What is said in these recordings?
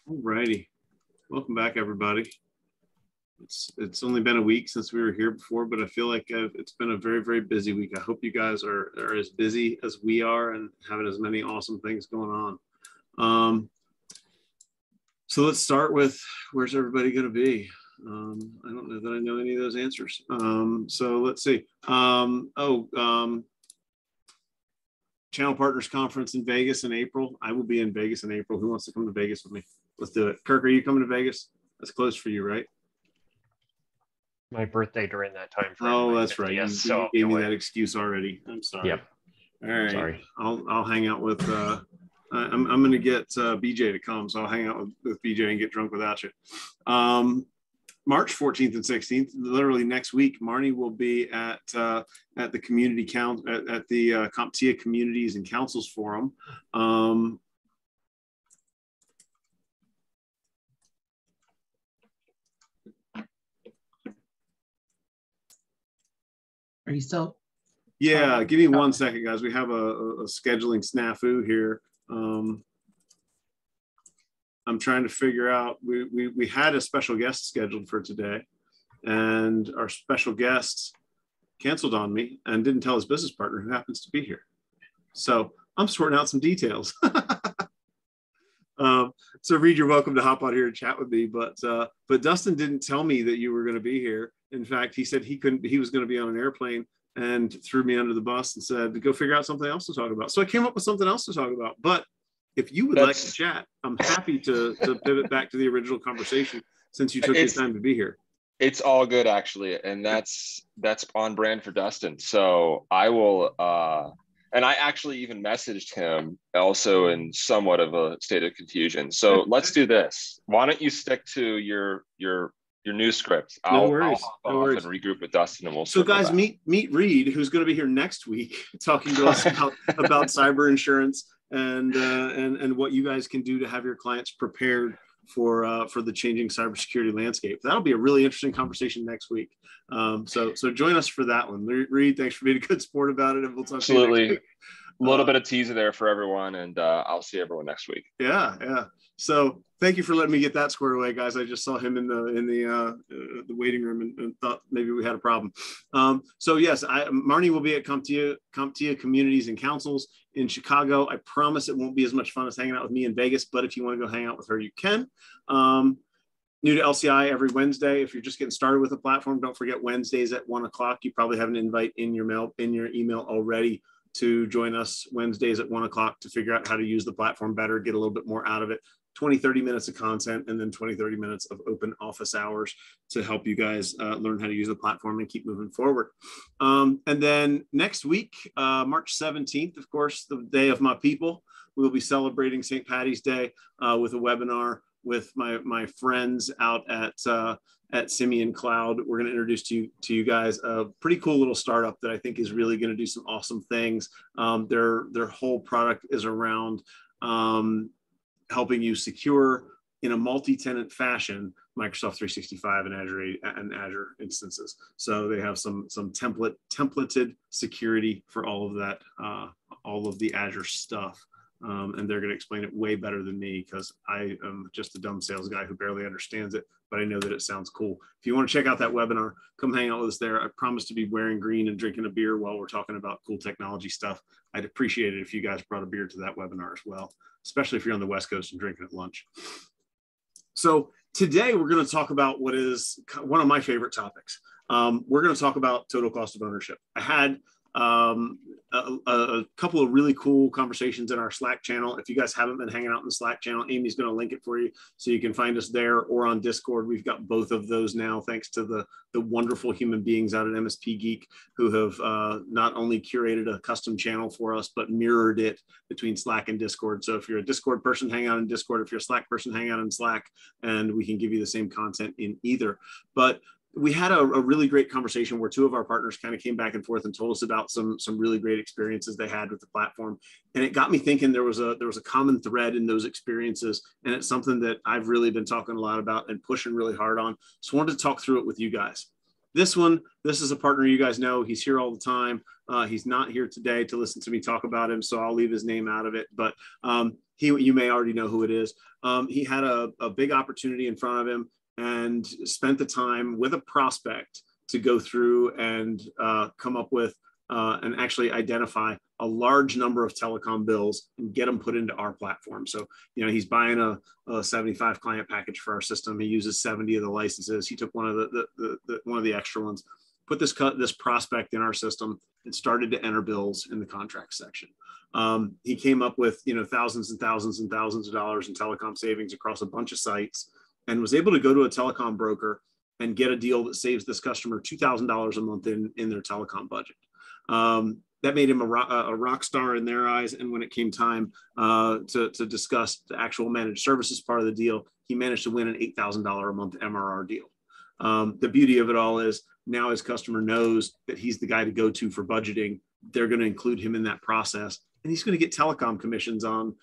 All righty. Welcome back, everybody. It's only been a week since we were here before, but I feel like it's been a very, very busy week. I hope you guys are as busy as we are and having as many awesome things going on. So let's start with, where's everybody going to be? I don't know that I know any of those answers. So let's see. Channel Partners Conference in Vegas in April. I will be in Vegas in April. Who wants to come to Vegas with me? Let's do it. Kirk, are you coming to Vegas? That's close for you, right? My birthday during that time frame. Oh, that's right. Yes, you gave me that excuse already. I'm sorry. Yep. All right. Sorry. I'll hang out with. I'm going to get BJ to come, so I'll hang out with BJ and get drunk without you. March 14th and 16th, literally next week, Marnie will be at the community at the CompTIA Communities and Councils Forum. Are you still? Yeah, give me 1 second, guys. We have a scheduling snafu here. I'm trying to figure out, we had a special guest scheduled for today, and our special guest canceled on me and didn't tell his business partner, who happens to be here. So I'm sorting out some details. So Reed, you're welcome to hop on here and chat with me, but Dustin didn't tell me that you were going to be here. In fact, he said he was going to be on an airplane and threw me under the bus and said to go figure out something else to talk about. So I came up with something else to talk about. But if you would like to chat, I'm happy to pivot back to the original conversation since you took the time to be here. It's all good, actually, and that's on brand for Dustin. So I will, and I actually even messaged him also in somewhat of a state of confusion. So let's do this. Why don't you stick to your new script? No worries. I'll hop off and regroup with Dustin, and we'll. So guys, meet Reed, who's going to be here next week, talking to us about cyber insurance and what you guys can do to have your clients prepared for the changing cybersecurity landscape. That'll be a really interesting conversation next week. So join us for that one. Reed, thanks for being a good sport about it, and we'll talk to you next week. A little bit of teaser there for everyone, and I'll see everyone next week. Yeah. So thank you for letting me get that squared away, guys. I just saw him in the waiting room and thought maybe we had a problem. So yes, Marnie will be at CompTIA Communities and Councils in Chicago. I promise it won't be as much fun as hanging out with me in Vegas, but if you want to go hang out with her, you can. New to LCI every Wednesday. If you're just getting started with the platform, don't forget Wednesdays at 1 o'clock. You probably have an invite in your email already to join us Wednesdays at 1 o'clock to figure out how to use the platform better, get a little bit more out of it. 20-30 minutes of content, and then 20-30 minutes of open office hours to help you guys learn how to use the platform and keep moving forward. And then next week, March 17th, of course, the day of my people, we'll be celebrating St. Paddy's Day with a webinar with my friends out at Simeon Cloud. We're going to introduce to you guys a pretty cool little startup that I think is really going to do some awesome things. Their whole product is around helping you secure in a multi-tenant fashion Microsoft 365 and Azure instances. So they have some templated security for all of that, all of the Azure stuff. And they're going to explain it way better than me because I am just a dumb sales guy who barely understands it, but I know that it sounds cool. If you want to check out that webinar, come hang out with us there. I promise to be wearing green and drinking a beer while we're talking about cool technology stuff. I'd appreciate it if you guys brought a beer to that webinar as well, especially if you're on the West Coast and drinking at lunch. So today we're going to talk about what is one of my favorite topics. We're going to talk about total cost of ownership. I had a couple of really cool conversations in our Slack channel. If you guys haven't been hanging out in the Slack channel, Amy's going to link it for you so you can find us there or on Discord. We've got both of those now, thanks to the wonderful human beings out at MSP Geek who have not only curated a custom channel for us, but mirrored it between Slack and Discord. So if you're a Discord person, hang out in Discord. If you're a Slack person, hang out in Slack, and we can give you the same content in either. But we had a really great conversation where two of our partners kind of came back and forth and told us about some really great experiences they had with the platform. And it got me thinking there was a common thread in those experiences. And it's something that I've really been talking a lot about and pushing really hard on. So I wanted to talk through it with you guys. This is a partner you guys know. He's here all the time. He's not here today to listen to me talk about him, so I'll leave his name out of it. But you may already know who it is. He had a big opportunity in front of him and spent the time with a prospect to go through and come up with and actually identify a large number of telecom bills and get them put into our platform. So, he's buying a 75 client package for our system. He uses 70 of the licenses. He took one of the extra ones, put this prospect in our system, and started to enter bills in the contract section. He came up with thousands and thousands and thousands of dollars in telecom savings across a bunch of sites, and was able to go to a telecom broker and get a deal that saves this customer $2,000 a month in their telecom budget. That made him a rock star in their eyes. And when it came time to discuss the actual managed services part of the deal, he managed to win an $8,000 a month MRR deal. The beauty of it all is now his customer knows that he's the guy to go to for budgeting. They're going to include him in that process, and he's going to get telecom commissions on,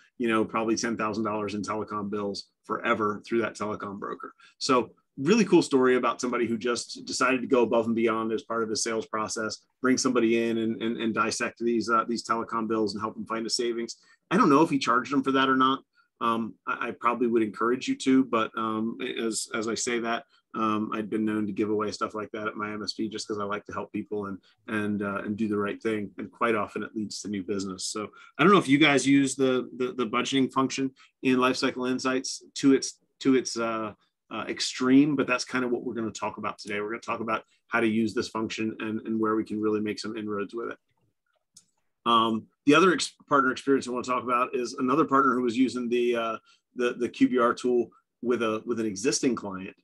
probably $10,000 in telecom bills forever through that telecom broker. So really cool story about somebody who just decided to go above and beyond as part of his sales process, bring somebody in and dissect these telecom bills and help them find a savings. I don't know if he charged them for that or not. I probably would encourage you to, but as I say that, I'd been known to give away stuff like that at my MSP just because I like to help people and do the right thing. And quite often it leads to new business. So I don't know if you guys use the budgeting function in Lifecycle Insights to its extreme, but that's kind of what we're going to talk about today. We're going to talk about how to use this function and where we can really make some inroads with it. The other partner experience I want to talk about is another partner who was using the QBR tool with an existing client.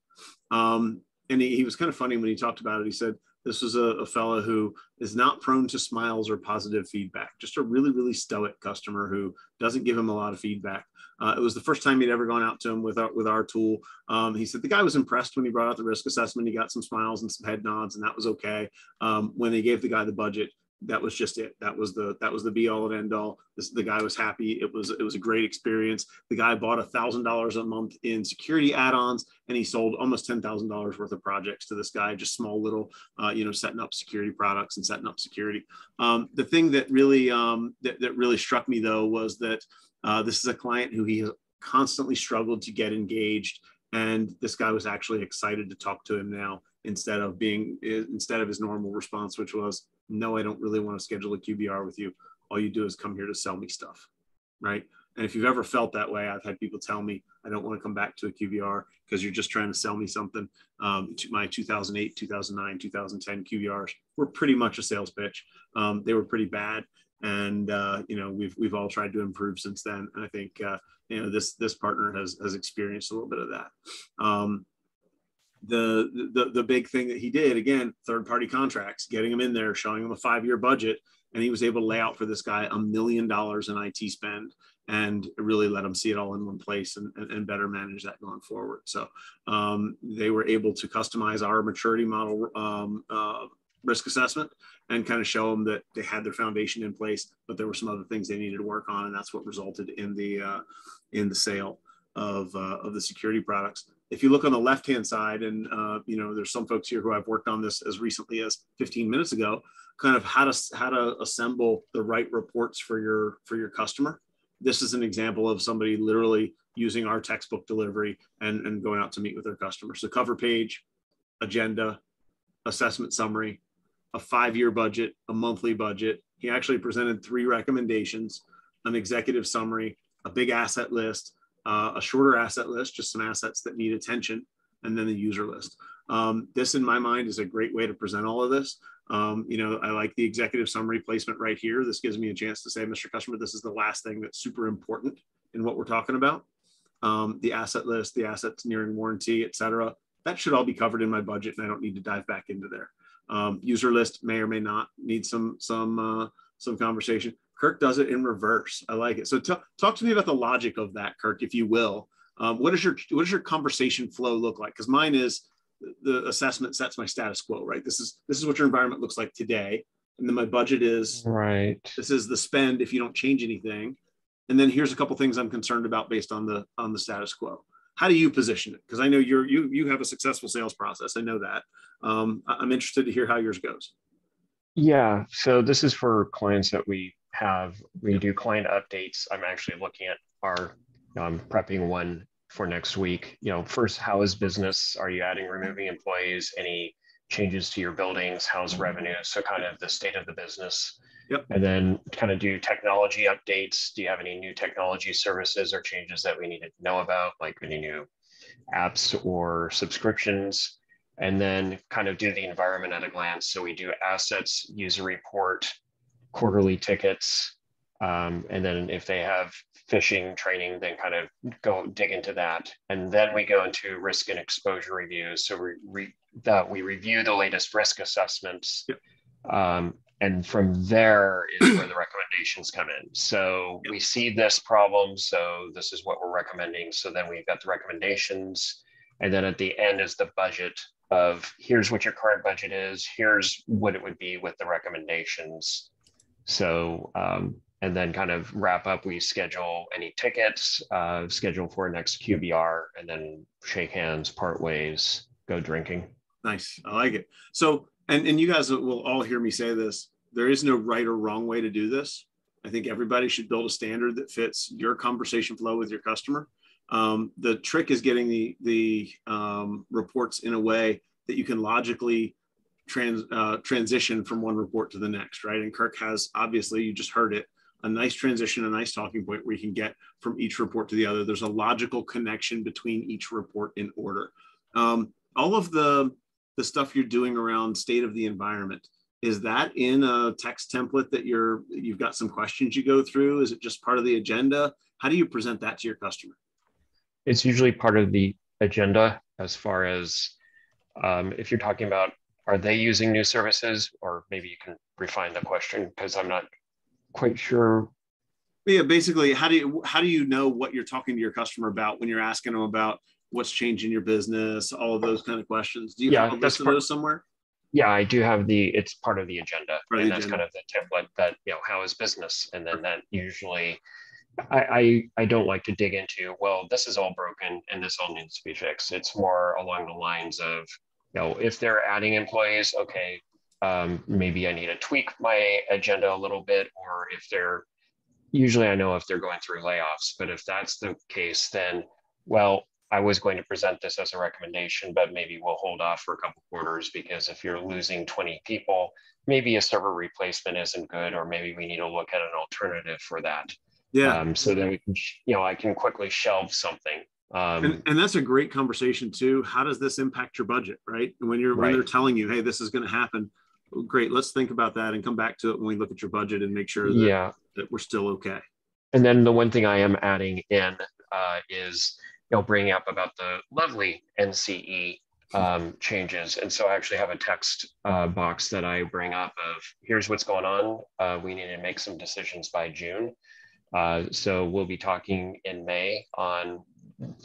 And he was kind of funny when he talked about it. He said, this was a fellow who is not prone to smiles or positive feedback, just a really, really stoic customer who doesn't give him a lot of feedback. It was the first time he'd ever gone out to him with our tool. He said the guy was impressed when he brought out the risk assessment. He got some smiles and some head nods, and that was okay. When they gave the guy the budget, that was just it. That was the be all and end all. The guy was happy. It was a great experience. The guy bought $1,000 a month in security add-ons, and he sold almost $10,000 worth of projects to this guy, just small little, setting up security products and setting up security. The thing that really that really struck me though was that this is a client who he has constantly struggled to get engaged, and this guy was actually excited to talk to him now instead of his normal response, which was, no, I don't really want to schedule a QBR with you. All you do is come here to sell me stuff, right? And if you've ever felt that way, I've had people tell me, I don't want to come back to a QBR because you're just trying to sell me something. My 2008, 2009, 2010 QBRs were pretty much a sales pitch. They were pretty bad. And, we've all tried to improve since then. And I think, this partner has experienced a little bit of that. The big thing that he did, again, third-party contracts, getting him in there, showing him a 5-year budget, and he was able to lay out for this guy $1 million in IT spend and really let him see it all in one place and better manage that going forward. So they were able to customize our maturity model risk assessment and kind of show them that they had their foundation in place, but there were some other things they needed to work on, and that's what resulted in the sale of the security products. If you look on the left-hand side, and there's some folks here who I've worked on this as recently as 15 minutes ago, kind of how to assemble the right reports for your customer. This is an example of somebody literally using our textbook delivery and going out to meet with their customers. So cover page, agenda, assessment summary, a 5-year budget, a monthly budget. He actually presented 3 recommendations, an executive summary, a big asset list, a shorter asset list, just some assets that need attention, and then the user list. This, in my mind, is a great way to present all of this. I like the executive summary placement right here. This gives me a chance to say, Mr. Customer, this is the last thing that's super important in what we're talking about. The asset list, the assets nearing warranty, et cetera, that should all be covered in my budget, and I don't need to dive back into there. User list may or may not need some conversation. Kirk does it in reverse. I like it. So talk to me about the logic of that, Kirk, if you will. What does your conversation flow look like? Because mine is the assessment sets my status quo, right? This is what your environment looks like today. And then my budget is, right. This is the spend if you don't change anything. And then here's a couple things I'm concerned about based on the status quo. How do you position it? Because I know you have a successful sales process. I know that. I'm interested to hear how yours goes. Yeah. So this is for clients that we do client updates. I'm actually looking at are prepping one for next week. First, how is business? Are you adding, removing employees? Any changes to your buildings? How's revenue? So kind of the state of the business. Yep. And then kind of do technology updates. Do you have any new technology services or changes that we need to know about, like any new apps or subscriptions? And then kind of do the environment at a glance. So we do assets, user report, quarterly tickets. And then if they have phishing training, then kind of go dig into that. And then we go into risk and exposure reviews. So we review the latest risk assessments. Yep. And from there is where the recommendations come in. So we see this problem, so this is what we're recommending. So then we've got the recommendations. And then at the end is the budget of here's what your current budget is, here's what it would be with the recommendations. So, and then kind of wrap up, we schedule any tickets, schedule for next QBR, and then shake hands, part ways, go drinking. Nice, I like it. So, and you guys will all hear me say this, there is no right or wrong way to do this. I think everybody should build a standard that fits your conversation flow with your customer. The trick is getting the reports in a way that you can logically transition from one report to the next, right? And Kirk has, obviously, you just heard it, a nice transition, a nice talking point where you can get from each report to the other. There's a logical connection between each report in order. All of the stuff you're doing around state of the environment, is that in a text template that you've got some questions you go through? Is it just part of the agenda? How do you present that to your customer? It's usually part of the agenda as far as if you're talking about, are they using new services? Or maybe you can refine the question because I'm not quite sure. Yeah, basically, how do you know what you're talking to your customer about when you're asking them about what's changing your business, all of those kind of questions? Do you have a list of those somewhere? Yeah, I do have it's part of the agenda. And that's kind of the template that, how is business? And then that usually, I don't like to dig into, well, this is all broken and this all needs to be fixed. It's more along the lines of, if they're adding employees, okay, maybe I need to tweak my agenda a little bit, or if usually I know if they're going through layoffs, but if that's the case, then, well, I was going to present this as a recommendation, but maybe we'll hold off for a couple quarters because if you're losing 20 people, maybe a server replacement isn't good, or maybe we need to look at an alternative for that. Yeah. So then we can, I can quickly shelve something. And that's a great conversation too. How does this impact your budget, right? And when they're telling you, hey, this is going to happen, great, let's think about that and come back to it when we look at your budget and make sure that we're still okay. And then the one thing I am adding in is, bringing up about the lovely NCE changes. And so I actually have a text box that I bring up of, here's what's going on. We need to make some decisions by June. So we'll be talking in May on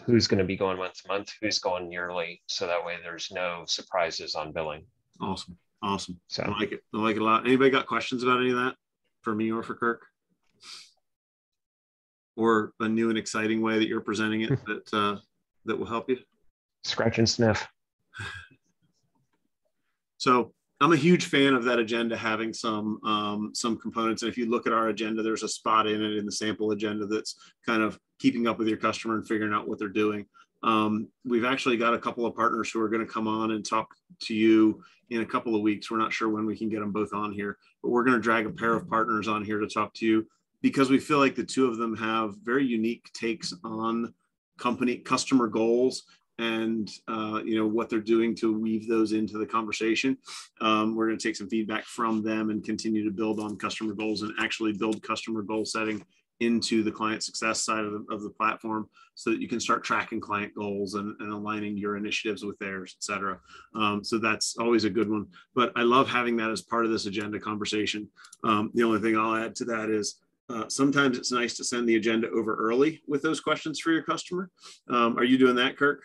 who's going to be going once a month, who's going yearly. So that way there's no surprises on billing. Awesome. So I like it a lot. Anybody got questions about any of that for me or for Kirk? Or a new and exciting way that you're presenting it that will help you? Scratch and sniff. So I'm a huge fan of that agenda having some components. And if you look at our agenda, there's a spot in it in the sample agenda that's kind of keeping up with your customer and figuring out what they're doing. We've actually got a couple of partners who are going to come on and talk to you in a couple of weeks. We're not sure when we can get them both on here, but we're going to drag a pair of partners on here to talk to you, because we feel like the two of them have very unique takes on customer goals and what they're doing to weave those into the conversation. We're going to take some feedback from them and continue to build on customer goals and actually build customer goal setting into the client success side of the platform, so that you can start tracking client goals and aligning your initiatives with theirs, et cetera. So that's always a good one. But I love having that as part of this agenda conversation. The only thing I'll add to that is, sometimes it's nice to send the agenda over early with those questions for your customer. Are you doing that, Kirk?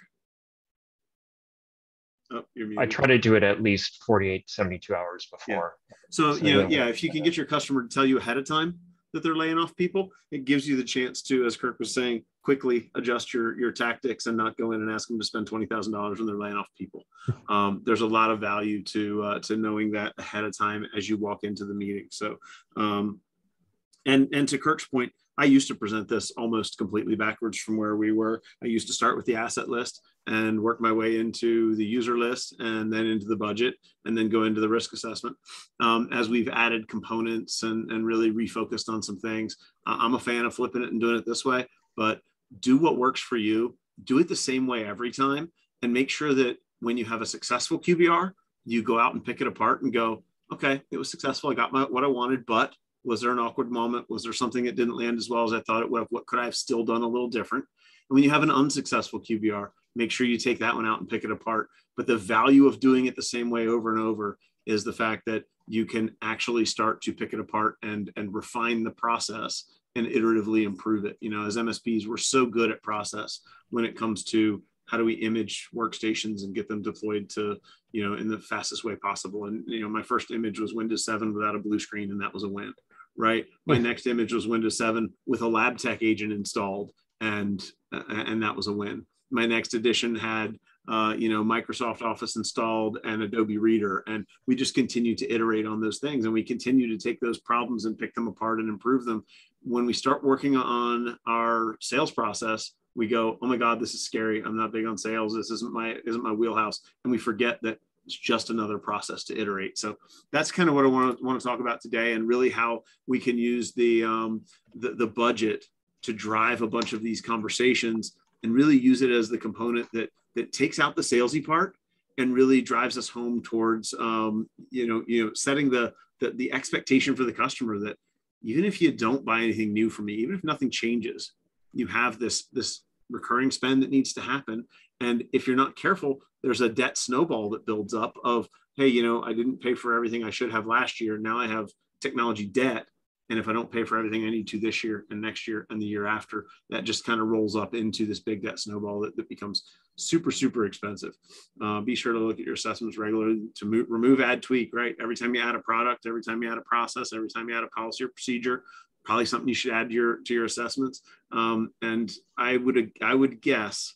Oh, you're muted. I try to do it at least 48, 72 hours before. Yeah. So if you can get your customer to tell you ahead of time that they're laying off people, it gives you the chance to, as Kirk was saying, quickly adjust your tactics and not go in and ask them to spend $20,000 when they're laying off people. There's a lot of value to knowing that ahead of time as you walk into the meeting. So, and to Kirk's point, I used to present this almost completely backwards from where we were. I used to start with the asset list and work my way into the user list and then into the budget and then go into the risk assessment. As we've added components and really refocused on some things, I'm a fan of flipping it and doing it this way, but do what works for you. Do it the same way every time, and make sure that when you have a successful QBR, you go out and pick it apart and go, okay, it was successful. I got what I wanted, but was there an awkward moment? Was there something that didn't land as well as I thought it would have? What could I have still done a little different? And when you have an unsuccessful QBR, make sure you take that one out and pick it apart. But the value of doing it the same way over and over is the fact that you can actually start to pick it apart and refine the process and iteratively improve it. You know, as MSPs, we're so good at process when it comes to how do we image workstations and get them deployed to, you know, in the fastest way possible. And, you know, my first image was Windows 7 without a blue screen, and that was a win, right? My next image was Windows 7 with a lab tech agent installed, and that was a win. My next edition had, you know, Microsoft Office installed and Adobe Reader. And we just continue to iterate on those things, and we continue to take those problems and pick them apart and improve them. When we start working on our sales process, we go, oh my God, this is scary. I'm not big on sales. This isn't my wheelhouse. And we forget that it's just another process to iterate. So that's kind of what I want to talk about today, and really how we can use the budget to drive a bunch of these conversations and really use it as the component that takes out the salesy part and really drives us home towards, you know, setting the expectation for the customer that even if you don't buy anything new from me, even if nothing changes, you have this recurring spend that needs to happen. And if you're not careful, there's a debt snowball that builds up of, hey, you know, I didn't pay for everything I should have last year. Now I have technology debt. And if I don't pay for everything I need to this year and next year and the year after, that just kind of rolls up into this big debt snowball that becomes super, super expensive. Be sure to look at your assessments regularly to remove, add, tweak, right? Every time you add a product, every time you add a process, every time you add a policy or procedure, probably something you should add to your assessments. And I would guess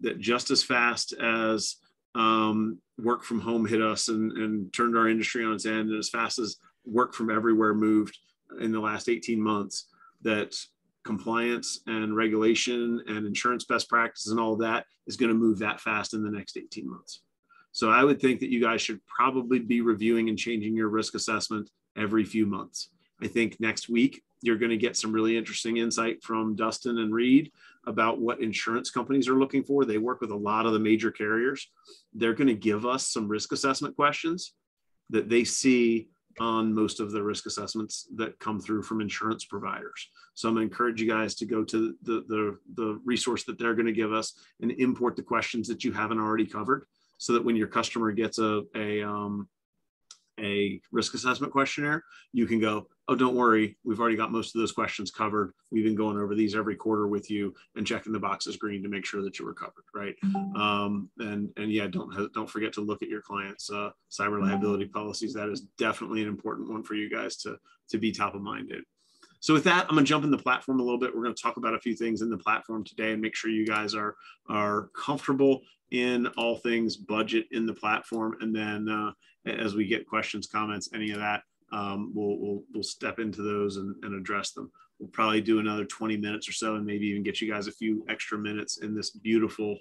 that just as fast as work from home hit us and turned our industry on its end, and as fast as work from everywhere moved in the last 18 months, that compliance and regulation and insurance best practices and all of that is going to move that fast in the next 18 months. So I would think that you guys should probably be reviewing and changing your risk assessment every few months. I think next week, you're going to get some really interesting insight from Dustin and Reed about what insurance companies are looking for. They work with a lot of the major carriers. They're going to give us some risk assessment questions that they see on most of the risk assessments that come through from insurance providers. So I'm going to encourage you guys to go to the resource that they're going to give us and import the questions that you haven't already covered, so that when your customer gets a risk assessment questionnaire, you can go, oh, don't worry, we've already got most of those questions covered. We've been going over these every quarter with you and checking the boxes green to make sure that you were covered, right? And yeah, don't forget to look at your clients' cyber liability policies. That is definitely an important one for you guys to be top of mind in. So with that, I'm going to jump in the platform a little bit. We're going to talk about a few things in the platform today and make sure you guys are comfortable in all things budget in the platform. And then as we get questions, comments, any of that, we'll step into those and address them. We'll probably do another 20 minutes or so, and maybe even get you guys a few extra minutes in this beautiful,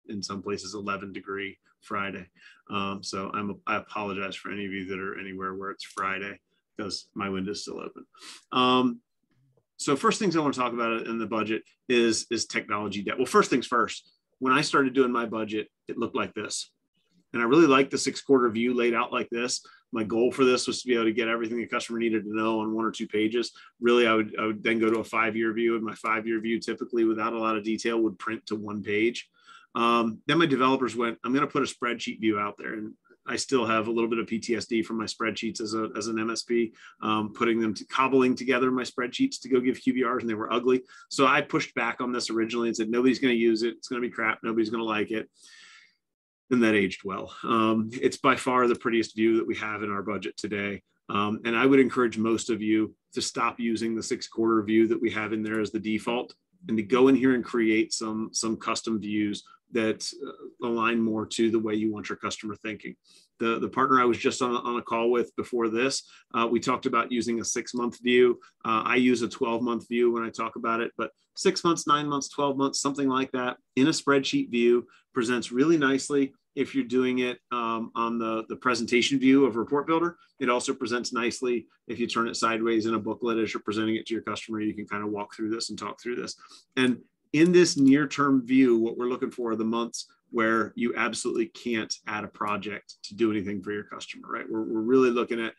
in some places 11-degree Friday. So I apologize for any of you that are anywhere where it's Friday, because my window's still open. So first things I want to talk about in the budget is technology debt. Well, first things first, when I started doing my budget, it looked like this. And I really like the 6-quarter view laid out like this. My goal for this was to be able to get everything the customer needed to know on 1 or 2 pages. Really, I would then go to a 5-year view, and my 5-year view, typically without a lot of detail, would print to 1 page. Then my developers went, I'm going to put a spreadsheet view out there. And I still have a little bit of PTSD from my spreadsheets as an MSP, cobbling together my spreadsheets to go give QBRs, and they were ugly. So I pushed back on this originally and said, nobody's going to use it. It's going to be crap. Nobody's going to like it. And that aged well. It's by far the prettiest view that we have in our budget today. And I would encourage most of you to stop using the 6-quarter view that we have in there as the default. and to go in here and create some custom views that align more to the way you want your customer thinking. The partner I was just on a call with before this, we talked about using a 6-month view. I use a 12-month view when I talk about it, but 6 months, 9 months, 12 months, something like that in a spreadsheet view presents really nicely. If you're doing it on the presentation view of Report Builder, it also presents nicely. If you turn it sideways in a booklet as you're presenting it to your customer, you can kind of walk through this and talk through this. And in this near-term view, what we're looking for are the months where you absolutely can't add a project to do anything for your customer, right? We're really looking at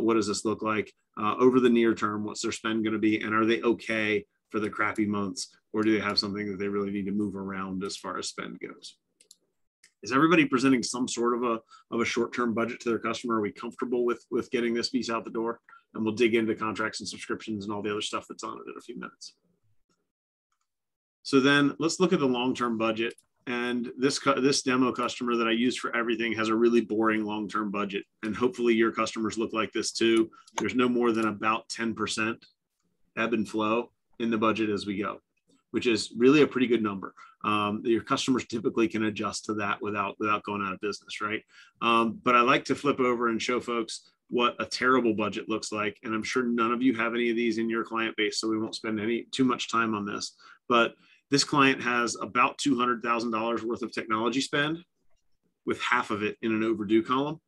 what does this look like over the near term, what's their spend going to be, and are they okay for the crappy months, or do they have something that they really need to move around as far as spend goes? Is everybody presenting some sort of a short-term budget to their customer? Are we comfortable with getting this piece out the door? And we'll dig into contracts and subscriptions and all the other stuff that's on it in a few minutes. So then let's look at the long-term budget. And this demo customer that I use for everything has a really boring long-term budget. And hopefully your customers look like this too. There's no more than about 10% ebb and flow in the budget as we go, which is really a pretty good number. Your customers typically can adjust to that without going out of business, right? But I like to flip over and show folks what a terrible budget looks like. And I'm sure none of you have any of these in your client base, so we won't spend too much time on this. But this client has about $200,000 worth of technology spend, with half of it in an overdue column.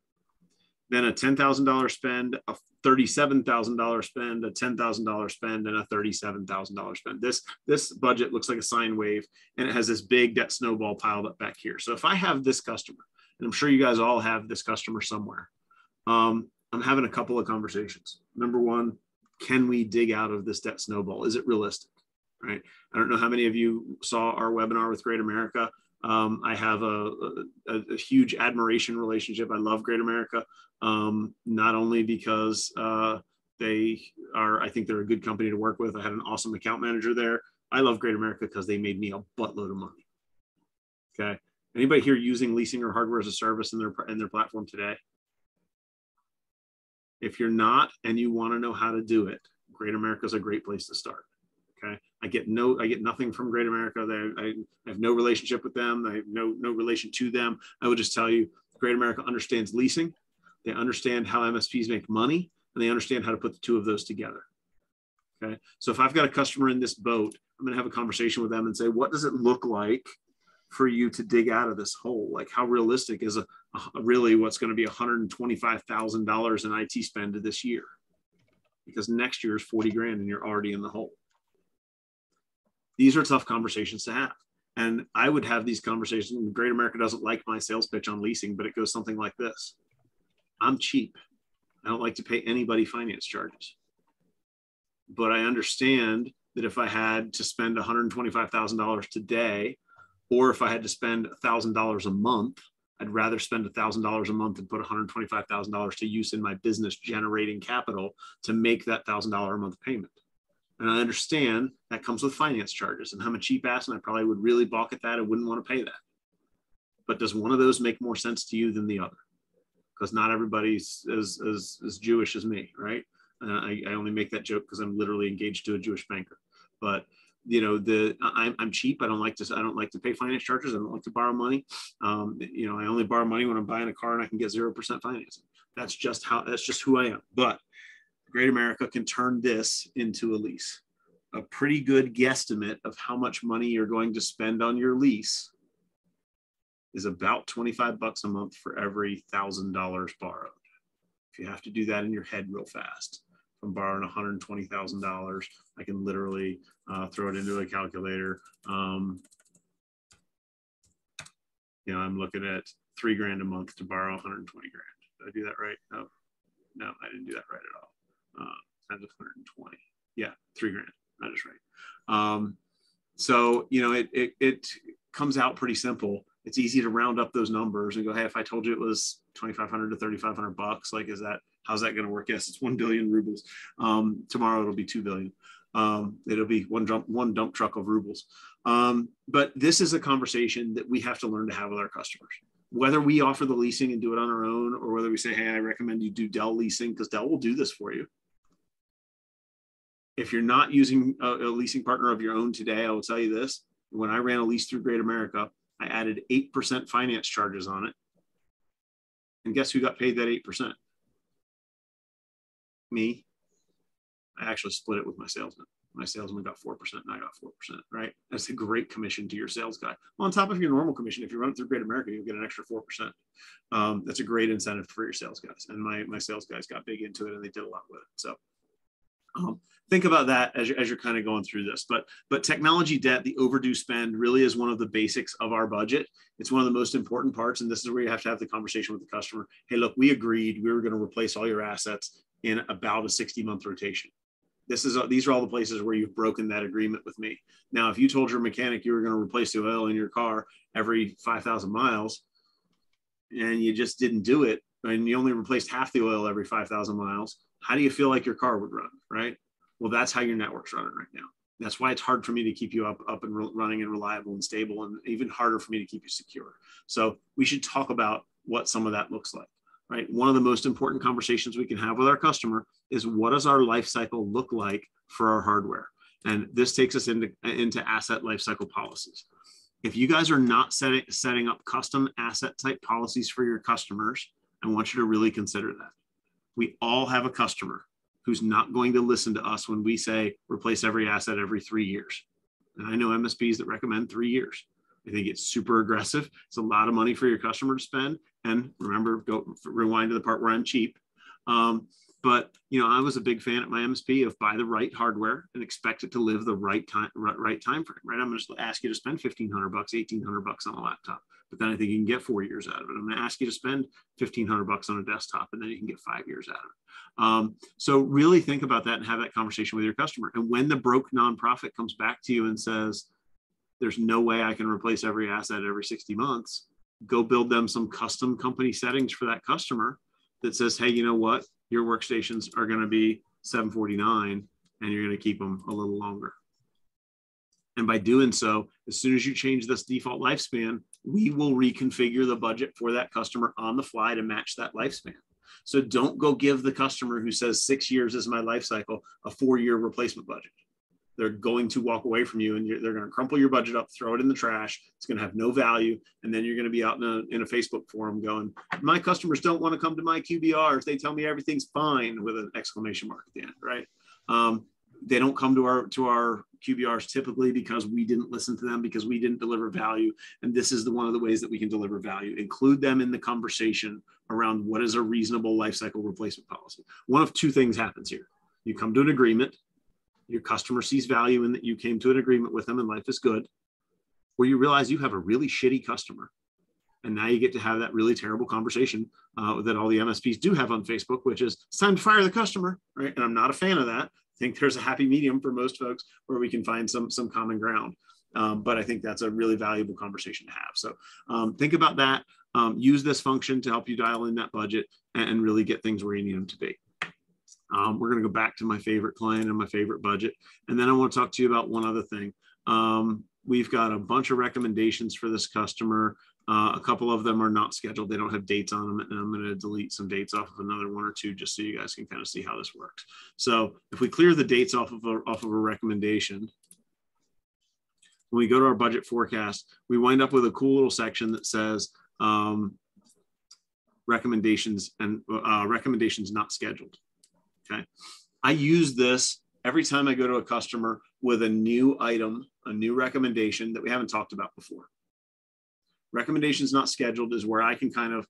Then a $10,000 spend, a $37,000 spend, a $10,000 spend, and a $37,000 spend. This budget looks like a sine wave, and it has this big debt snowball piled up back here. So if I have this customer, and I'm sure you guys all have this customer somewhere, I'm having a couple of conversations. Number one, can we dig out of this debt snowball? Is it realistic? Right? I don't know how many of you saw our webinar with Great America. I have a huge admiration relationship. I love Great America, not only because I think they're a good company to work with. I had an awesome account manager there. I love Great America because they made me a buttload of money. Okay. Anybody here using leasing or hardware as a service in their platform today? If you're not and you want to know how to do it, Great America is a great place to start. Okay, I get nothing from Great America. I have no relationship with them. I have no relation to them. I would just tell you, Great America understands leasing. They understand how MSPs make money, and they understand how to put the two of those together. Okay, so if I've got a customer in this boat, I'm going to have a conversation with them and say, what does it look like for you to dig out of this hole? Like, how realistic is really what's going to be $125,000 in IT spend this year? Because next year is 40 grand and you're already in the hole. These are tough conversations to have. And I would have these conversations. Great America doesn't like my sales pitch on leasing, but it goes something like this. I'm cheap. I don't like to pay anybody finance charges. But I understand that if I had to spend $125,000 today, or if I had to spend $1,000 a month, I'd rather spend $1,000 a month and put $125,000 to use in my business generating capital to make that $1,000 a month payment. And I understand that comes with finance charges, and I'm a cheap ass and I probably would really balk at that. I wouldn't want to pay that. But does one of those make more sense to you than the other? Because not everybody's as Jewish as me, right? I only make that joke because I'm literally engaged to a Jewish banker. But you know, I'm cheap. I don't like to pay finance charges. I don't like to borrow money. You know, I only borrow money when I'm buying a car and I can get 0% financing. That's just who I am. But Great America can turn this into a lease. A pretty good guesstimate of how much money you're going to spend on your lease is about 25 bucks a month for every $1,000 borrowed. If you have to do that in your head real fast, if I'm borrowing $120,000, I can literally throw it into a calculator. You know, I'm looking at $3 grand a month to borrow 120 grand. Did I do that right? No, I didn't do that right at all. Times 120. Yeah, $3 grand. That is right. So, you know, it comes out pretty simple. It's easy to round up those numbers and go, hey, if I told you it was 2,500 to 3,500 bucks, like, how's that going to work? Yes, it's 1 billion rubles. Tomorrow it'll be 2 billion. It'll be one dump truck of rubles. But this is a conversation that we have to learn to have with our customers. Whether we offer the leasing and do it on our own, or whether we say, hey, I recommend you do Dell leasing because Dell will do this for you. If you're not using a leasing partner of your own today, I will tell you this. When I ran a lease through Great America, I added 8% finance charges on it. And guess who got paid that 8%? Me. I actually split it with my salesman. My salesman got 4% and I got 4%, right? That's a great commission to your sales guy. Well, on top of your normal commission, if you run it through Great America, you'll get an extra 4%. That's a great incentive for your sales guys. And my sales guys got big into it and they did a lot with it. So think about that as you're kind of going through this. But technology debt, the overdue spend, really is one of the basics of our budget. It's one of the most important parts. And this is where you have to have the conversation with the customer. Hey, look, we agreed we were going to replace all your assets in about a 60-month rotation. These are all the places where you've broken that agreement with me. Now, if you told your mechanic you were going to replace the oil in your car every 5,000 miles and you just didn't do it, and you only replaced half the oil every 5,000 miles, how do you feel like your car would run, right? Well, that's how your network's running right now. That's why it's hard for me to keep you up and running and reliable and stable, and even harder for me to keep you secure. So we should talk about what some of that looks like. Right. One of the most important conversations we can have with our customer is, what does our life cycle look like for our hardware? And this takes us into asset life cycle policies. If you guys are not setting up custom asset type policies for your customers, I want you to really consider that. We all have a customer who's not going to listen to us when we say replace every asset every 3 years. And I know MSPs that recommend 3 years. I think it's super aggressive. It's a lot of money for your customer to spend. And remember, rewind to the part where I'm cheap. But I was a big fan at my MSP of buy the right hardware and expect it to live the right time frame. Right? I'm going to ask you to spend $1,500, $1,800 on a laptop, but then I think you can get 4 years out of it. I'm going to ask you to spend $1,500 on a desktop, and then you can get 5 years out of it. So really think about that and have that conversation with your customer. And when the broke nonprofit comes back to you and says, there's no way I can replace every asset every 60 months, go build them some custom company settings for that customer that says, hey, you know what? Your workstations are going to be $749 and you're going to keep them a little longer. And by doing so, as soon as you change this default lifespan, we will reconfigure the budget for that customer on the fly to match that lifespan. So don't go give the customer who says 6 years is my life cycle a 4-year replacement budget. They're going to walk away from you, and they're going to crumple your budget up, throw it in the trash. It's going to have no value. And then you're going to be out in a Facebook forum going, my customers don't want to come to my QBRs. They tell me everything's fine, with an exclamation mark at the end, right? They don't come to our QBRs typically because we didn't listen to them, because we didn't deliver value. And this is one of the ways that we can deliver value. Include them in the conversation around what is a reasonable lifecycle replacement policy. One of two things happens here. You come to an agreement. Your customer sees value in that you came to an agreement with them and life is good, or you realize you have a really shitty customer. And now you get to have that really terrible conversation that all the MSPs do have on Facebook, which is, it's time to fire the customer, right? And I'm not a fan of that. I think there's a happy medium for most folks where we can find some common ground. But I think that's a really valuable conversation to have. So think about that. Use this function to help you dial in that budget and really get things where you need them to be. We're going to go back to my favorite client and my favorite budget. And then I want to talk to you about one other thing. We've got a bunch of recommendations for this customer. A couple of them are not scheduled. They don't have dates on them. And I'm going to delete some dates off of another one or two, just so you guys can kind of see how this works. So if we clear the dates off of a recommendation, when we go to our budget forecast, we wind up with a cool little section that says recommendations and recommendations not scheduled. Okay. I use this every time I go to a customer with a new item, a new recommendation that we haven't talked about before. Recommendations not scheduled is where I can kind of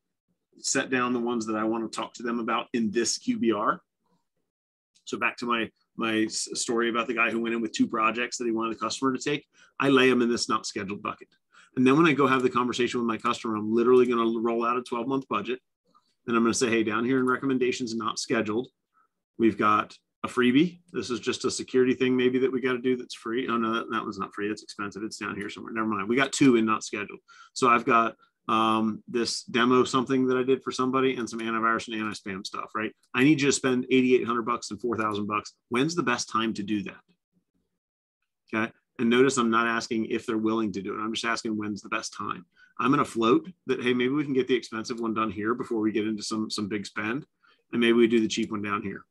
set down the ones that I want to talk to them about in this QBR. So back to my story about the guy who went in with 2 projects that he wanted the customer to take. I lay them in this not scheduled bucket. And then when I go have the conversation with my customer, I'm literally going to roll out a 12-month budget. And I'm going to say, hey, down here in recommendations not scheduled, we've got a freebie. This is just a security thing maybe that we got to do that's free. Oh, no, that one's not free. It's expensive. It's down here somewhere. Never mind. We got 2 in not scheduled. So I've got this demo something that I did for somebody and some antivirus and anti-spam stuff, right? I need you to spend $8,800 and $4,000. When's the best time to do that? Okay. And notice I'm not asking if they're willing to do it. I'm just asking when's the best time. I'm going to float that, hey, maybe we can get the expensive one done here before we get into some big spend. And maybe we do the cheap one down here.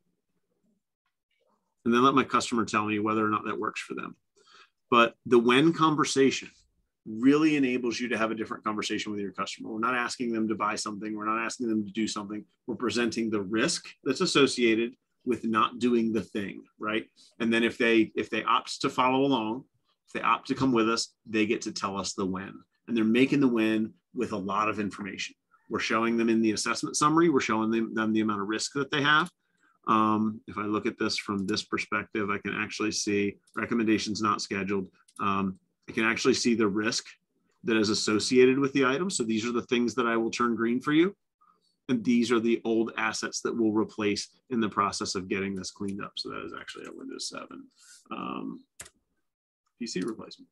and then let my customer tell me whether or not that works for them. But the when conversation really enables you to have a different conversation with your customer. We're not asking them to buy something. We're not asking them to do something. We're presenting the risk that's associated with not doing the thing, right? And then if they opt to follow along, if they opt to come with us, they get to tell us the when. And they're making the when with a lot of information. We're showing them in the assessment summary, we're showing them the amount of risk that they have. If I look at this from this perspective, I can actually see recommendations not scheduled. I can actually see the risk that is associated with the item. So these are the things that I will turn green for you. And these are the old assets that we'll replace in the process of getting this cleaned up. So that is actually a Windows 7 PC replacement.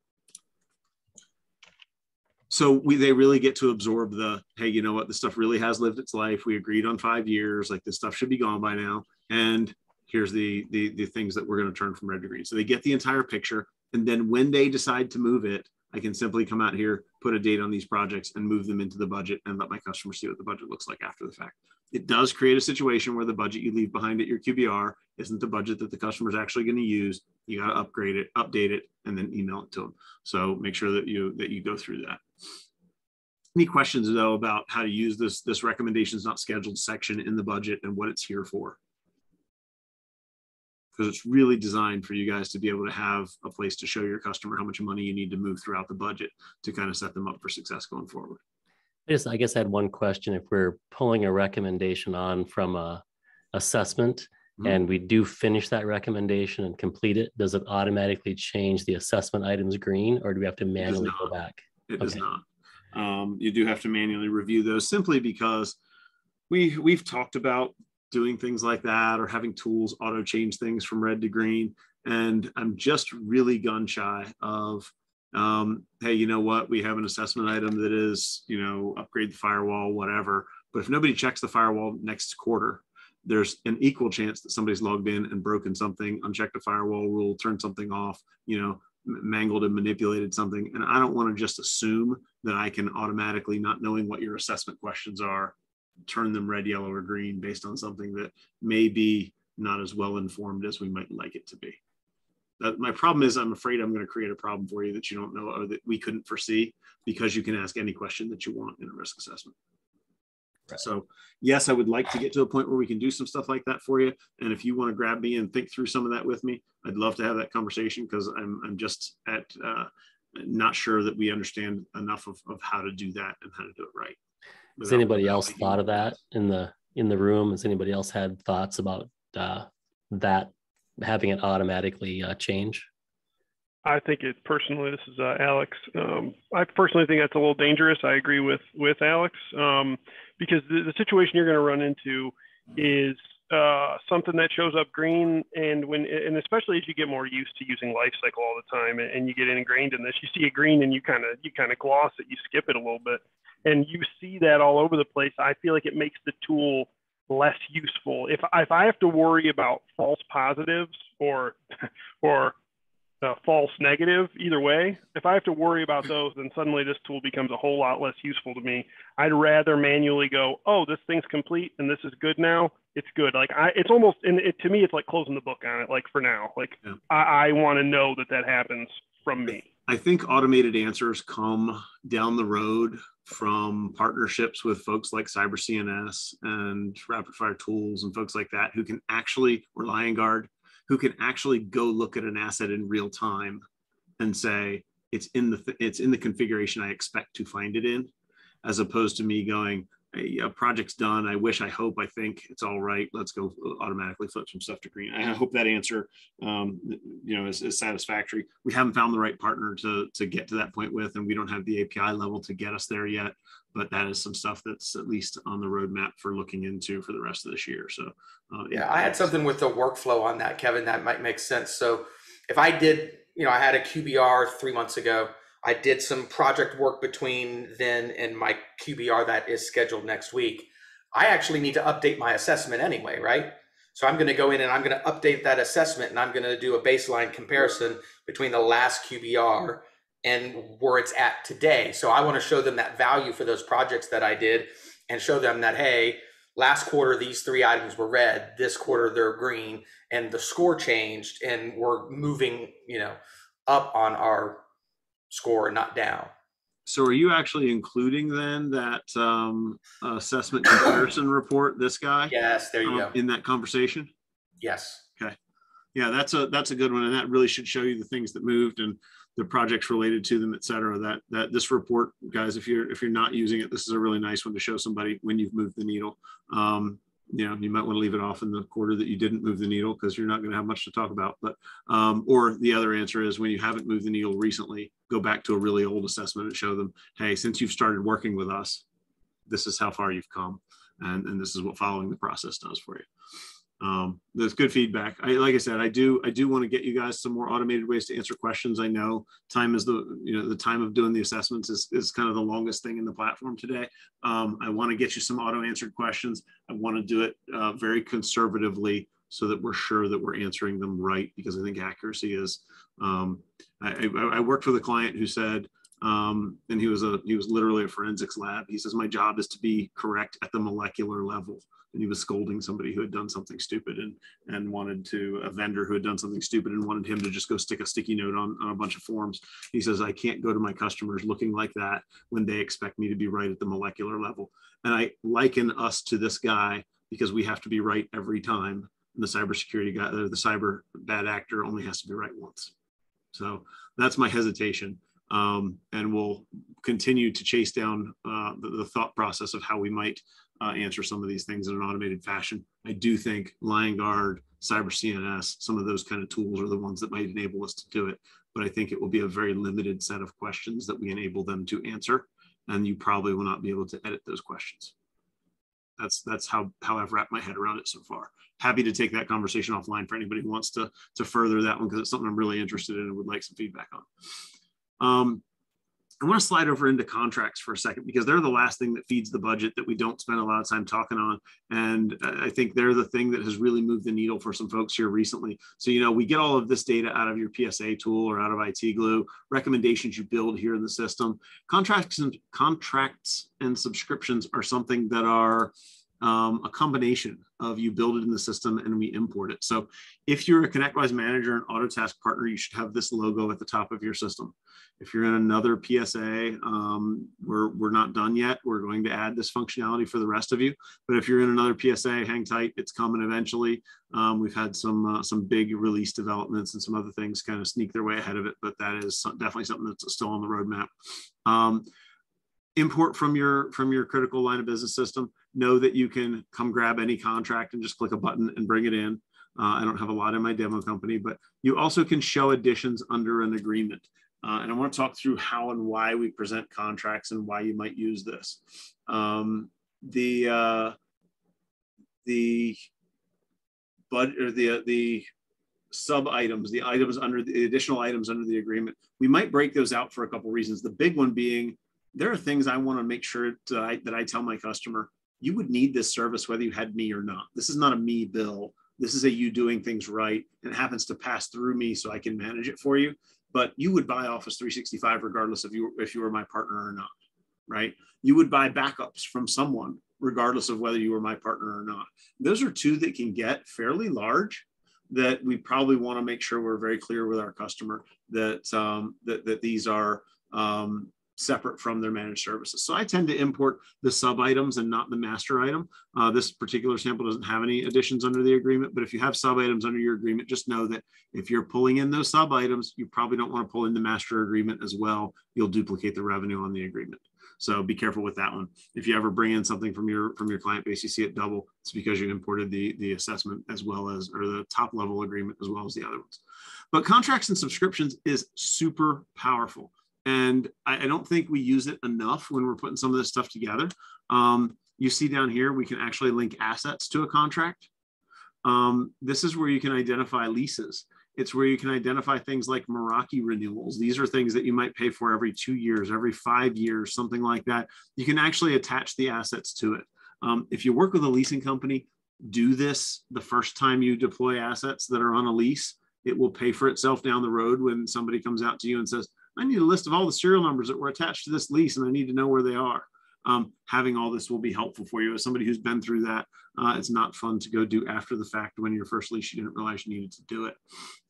So they really get to absorb the, hey, you know what, this stuff really has lived its life. We agreed on 5 years, like this stuff should be gone by now. And here's the things that we're going to turn from red to green. So they get the entire picture. And then when they decide to move it, I can simply come out here, put a date on these projects and move them into the budget and let my customer see what the budget looks like after the fact. It does create a situation where the budget you leave behind at your QBR isn't the budget that the customer is actually going to use. You got to upgrade it, update it, and then email it to them. So make sure that you go through that. Any questions though about how to use this recommendations not scheduled section in the budget and what it's here for? Because it's really designed for you guys to be able to have a place to show your customer how much money you need to move throughout the budget to kind of set them up for success going forward. I guess I had one question. If we're pulling a recommendation on from a assessment and we do finish that recommendation and complete it, does it automatically change the assessment items green, or do we have to manually go back? It does not. You do have to manually review those simply because we've talked about doing things like that or having tools auto change things from red to green. And I'm just really gun shy of, hey, you know what? We have an assessment item that is, upgrade the firewall, whatever. But if nobody checks the firewall next quarter, there's an equal chance that somebody's logged in and broken something, unchecked a firewall rule, turned something off, mangled and manipulated something. And I don't want to just assume that I can automatically, not knowing what your assessment questions are, turn them red, yellow, or green based on something that may be not as well informed as we might like it to be. My problem is I'm afraid I'm going to create a problem for you that you don't know or that we couldn't foresee, because you can ask any question that you want in a risk assessment. Right. So yes, I would like to get to a point where we can do some stuff like that for you. And if you want to grab me and think through some of that with me, I'd love to have that conversation, because I'm just not sure that we understand enough of how to do that and how to do it right. Has anybody else thought of that in the room? Has anybody else had thoughts about that, having it automatically change? I think this is Alex. I personally think that's a little dangerous. I agree with Alex, because the situation you're going to run into is something that shows up green, and especially as you get more used to using Lifecycle all the time, and you get ingrained in this, you see it green and you kind of gloss it, you skip it a little bit, and you see that all over the place. I feel like it makes the tool less useful. If I have to worry about false positives or false negative, either way, if I have to worry about those, then suddenly this tool becomes a whole lot less useful to me. I'd rather manually go, oh, this thing's complete and this is good now. It's good. Like it's almost, and to me, it's like closing the book on it. Like for now, yeah. I want to know that happens from me. I think automated answers come down the road from partnerships with folks like CyberCNS and Rapid Fire Tools and folks like that, who can actually, or LionGuard, who can actually go look at an asset in real time and say, it's in the configuration I expect to find it in, as opposed to me going, hey, a project's done. I wish, I hope, I think it's all right. Let's go automatically flip some stuff to green. I hope that answer, is satisfactory. We haven't found the right partner to get to that point with, and we don't have the API level to get us there yet. But that is some stuff that's at least on the roadmap for looking into for the rest of this year. So yeah, I had something with the workflow on that, Kevin, that might make sense. So if I did, I had a QBR 3 months ago. I did some project work between then and my QBR that is scheduled next week. I actually need to update my assessment anyway, right? So I'm going to go in and I'm going to update that assessment, and I'm going to do a baseline comparison between the last QBR and where it's at today. So I want to show them that value for those projects that I did, and show them that, hey, last quarter, these 3 items were red, this quarter they're green, and the score changed, and we're moving, up on our score and not down. So are you actually including then that assessment comparison report, this guy? Yes, there you go. In that conversation? Yes. Okay. Yeah, that's a good one. And that really should show you the things that moved and the projects related to them, et cetera. That this report, guys, if you're not using it, this is a really nice one to show somebody when you've moved the needle. You might want to leave it off in the quarter that you didn't move the needle, because you're not going to have much to talk about. But or the other answer is, when you haven't moved the needle recently, go back to a really old assessment and show them, hey, since you've started working with us, this is how far you've come, and this is what following the process does for you. That's good feedback. Like I said, I do want to get you guys some more automated ways to answer questions. I know time is the time of doing the assessments is kind of the longest thing in the platform today. I want to get you some auto answered questions. I want to do it very conservatively, so that we're sure that we're answering them right, because I think accuracy is. I worked with a client who said, and he was literally a forensics lab. He says, my job is to be correct at the molecular level. And he was scolding somebody who had done something stupid, and wanted a vendor who had done something stupid and wanted him to just go stick a sticky note on a bunch of forms. He says, I can't go to my customers looking like that when they expect me to be right at the molecular level. And I liken us to this guy, because we have to be right every time. And the cybersecurity guy, the cyber bad actor, only has to be right once. So that's my hesitation. And we'll continue to chase down the thought process of how we might answer some of these things in an automated fashion. I do think LionGuard, Cyber CNS, some of those kind of tools are the ones that might enable us to do it. But I think it will be a very limited set of questions that we enable them to answer, and you probably will not be able to edit those questions. That's how I've wrapped my head around it so far. Happy to take that conversation offline for anybody who wants to further that one, because it's something I'm really interested in and would like some feedback on. I want to slide over into contracts for a second, because they're the last thing that feeds the budget that we don't spend a lot of time talking on. And I think they're the thing that has really moved the needle for some folks here recently. So, we get all of this data out of your PSA tool or out of IT Glue, recommendations you build here in the system. Contracts and subscriptions are something that are a combination of you build it in the system and we import it. So if you're a ConnectWise manager and Autotask partner, you should have this logo at the top of your system. If you're in another PSA, we're not done yet. We're going to add this functionality for the rest of you. But if you're in another PSA, hang tight. It's coming eventually. We've had some big release developments and some other things kind of sneak their way ahead of it, but that is definitely something that's still on the roadmap. Import from your critical line of business system. Know that you can come grab any contract and just click a button and bring it in. I don't have a lot in my demo company, but you also can show additions under an agreement. And I want to talk through how and why we present contracts and why you might use this. The sub items, the items under the additional items under the agreement, we might break those out for a couple of reasons. The big one being, there are things I want to make sure that I tell my customer, you would need this service whether you had me or not. This is not a me bill. This is a you doing things right. And it happens to pass through me so I can manage it for you. But you would buy Office 365 regardless of if you were my partner or not, right? You would buy backups from someone regardless of whether you were my partner or not. Those are two that can get fairly large, that we probably want to make sure we're very clear with our customer that that these are separate from their managed services. So I tend to import the sub items and not the master item. This particular sample doesn't have any additions under the agreement, but if you have sub items under your agreement, just know that if you're pulling in those sub items, you probably don't want to pull in the master agreement as well. You'll duplicate the revenue on the agreement. So be careful with that one. If you ever bring in something from your client base, you see it double, it's because you imported the assessment as well as, or the top level agreement as well as the other ones. But contracts and subscriptions is super powerful. And I don't think we use it enough when we're putting some of this stuff together. You see down here, we can actually link assets to a contract. This is where you can identify leases. It's where you can identify things like Meraki renewals. These are things that you might pay for every 2 years, every 5 years, something like that. You can actually attach the assets to it. If you work with a leasing company, do this the first time you deploy assets that are on a lease. It will pay for itself down the road when somebody comes out to you and says, I need a list of all the serial numbers that were attached to this lease and I need to know where they are. having all this will be helpful for you. As somebody who's been through that, it's not fun to go do after the fact when your first lease, you didn't realize you needed to do it.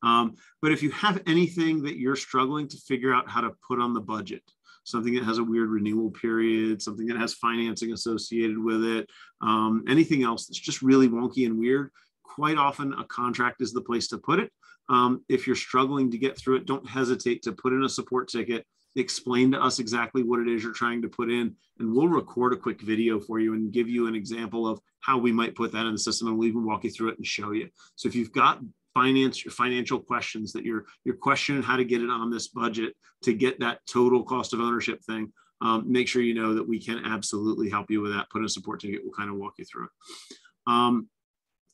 But if you have anything that you're struggling to figure out how to put on the budget, something that has a weird renewal period, something that has financing associated with it, anything else that's just really wonky and weird, quite often a contract is the place to put it. If you're struggling to get through it, don't hesitate to put in a support ticket, explain to us exactly what it is you're trying to put in, and we'll record a quick video for you and give you an example of how we might put that in the system, and we'll even walk you through it and show you. So if you've got financial questions that you're questioning how to get it on this budget to get that total cost of ownership thing, make sure you know that we can absolutely help you with that. Put in a support ticket, we'll kind of walk you through it.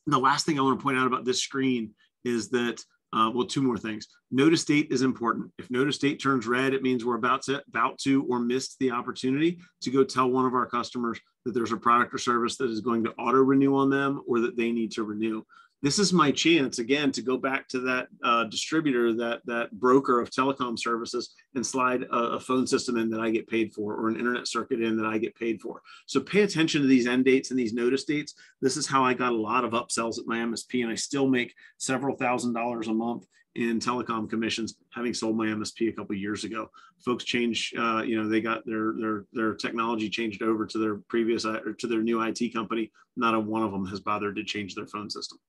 The last thing I want to point out about this screen is that, well, two more things. Notice date is important. If notice date turns red, it means we're about to or missed the opportunity to go tell one of our customers that there's a product or service that is going to auto renew on them or that they need to renew. This is my chance, again, to go back to that distributor, that broker of telecom services, and slide a phone system in that I get paid for, or an internet circuit in that I get paid for. So pay attention to these end dates and these notice dates. This is how I got a lot of upsells at my MSP, and I still make several $1,000s a month in telecom commissions, having sold my MSP a couple of years ago. Folks change, they got their technology changed over to their previous or to their new IT company. Not a one of them has bothered to change their phone system.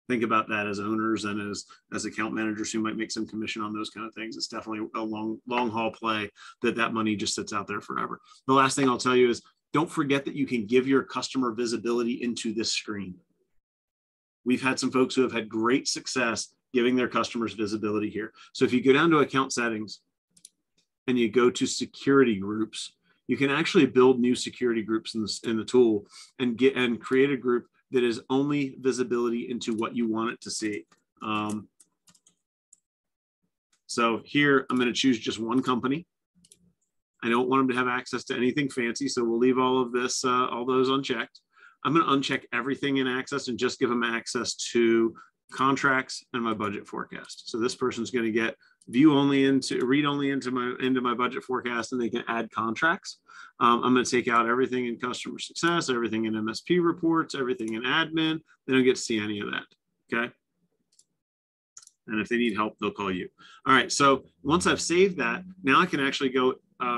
Think about that as owners and as account managers who might make some commission on those kind of things. It's definitely a long haul play that money just sits out there forever. The last thing I'll tell you is, don't forget that you can give your customer visibility into this screen. We've had some folks who have had great success giving their customers visibility here. So if you go down to account settings and you go to security groups, you can actually build new security groups in the tool and create a group that is only visibility into what you want it to see. So here, I'm going to choose just one company. I don't want them to have access to anything fancy, so we'll leave all of this, all those unchecked. I'm going to uncheck everything in access and just give them access to contracts and my budget forecast. So this person's going to get read only into my budget forecast, and they can add contracts. I'm going to take out everything in customer success, everything in MSP reports, everything in admin. They don't get to see any of that. Okay. And if they need help, they'll call you. All right. So once I've saved that, now I can actually go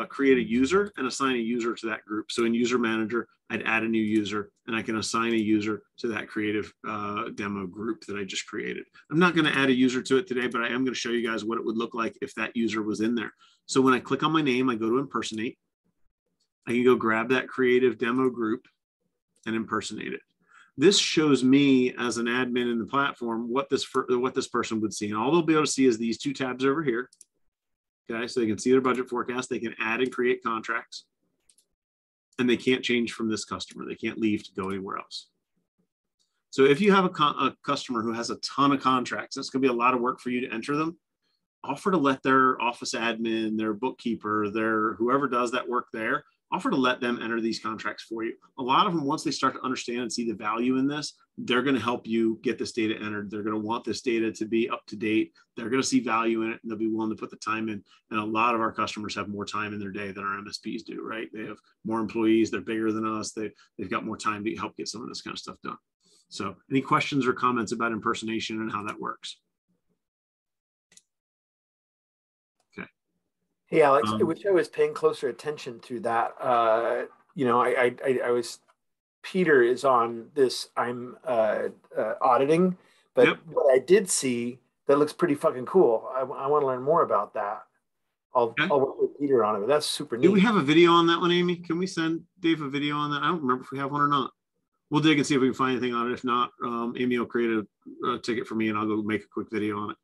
create a user and assign a user to that group. So in User Manager, I'd add a new user, and I can assign a user to that creative demo group that I just created. I'm not going to add a user to it today, but I am going to show you guys what it would look like if that user was in there. So when I click on my name, I go to impersonate. I can go grab that creative demo group and impersonate it. This shows me as an admin in the platform what this person would see. And all they'll be able to see is these two tabs over here. Okay, so they can see their budget forecast. They can add and create contracts. And they can't change from this customer. They can't leave to go anywhere else. So if you have a customer who has a ton of contracts, that's going to be a lot of work for you to enter them. Offer to let their office admin, their bookkeeper, their whoever does that work there, offer to let them enter these contracts for you. A lot of them, once they start to understand and see the value in this, they're going to help you get this data entered. They're going to want this data to be up to date. They're going to see value in it, and they'll be willing to put the time in. And a lot of our customers have more time in their day than our MSPs do, right? They have more employees. They're bigger than us. They've got more time to help get some of this kind of stuff done. So any questions or comments about impersonation and how that works? Hey, Alex, I wish I was paying closer attention to that. I was, Peter is on this, I'm auditing, but yep. What I did see that looks pretty fucking cool. I want to learn more about that. I'll work with Peter on it, but that's super neat. Do we have a video on that one, Amy? Can we send Dave a video on that? I don't remember if we have one or not. We'll dig and see if we can find anything on it. If not, Amy will create a ticket for me, and I'll go make a quick video on it.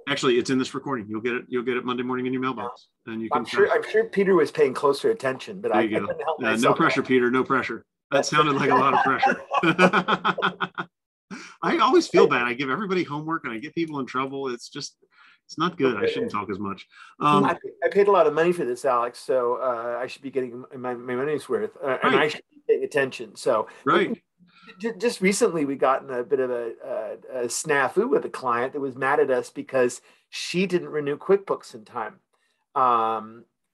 Actually, it's in this recording. You'll get it Monday morning in your mailbox, and you can. I'm sure Peter was paying closer attention, but I couldn't help myself. No pressure, Peter. No pressure. That sounded like a lot of pressure. I always feel bad. I give everybody homework and I get people in trouble. It's not good. I shouldn't talk as much. I paid a lot of money for this, Alex, so I should be getting my money's worth, and I should be paying attention. So right. Just recently, we got in a bit of a snafu with a client that was mad at us because she didn't renew QuickBooks in time.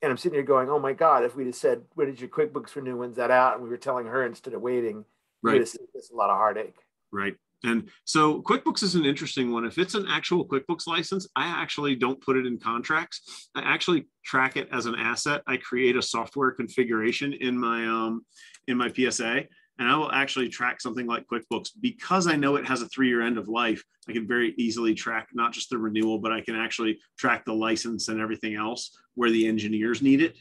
And I'm sitting here going, oh my God, if we just said, when did your QuickBooks renew? When's that out? And we were telling her instead of waiting, we would have saved us a lot of heartache. Right. And so QuickBooks is an interesting one. If it's an actual QuickBooks license, I actually don't put it in contracts. I actually track it as an asset. I create a software configuration in my PSA, and I will actually track something like QuickBooks because I know it has a 3-year end of life. I can very easily track not just the renewal, but I can actually track the license and everything else where the engineers need it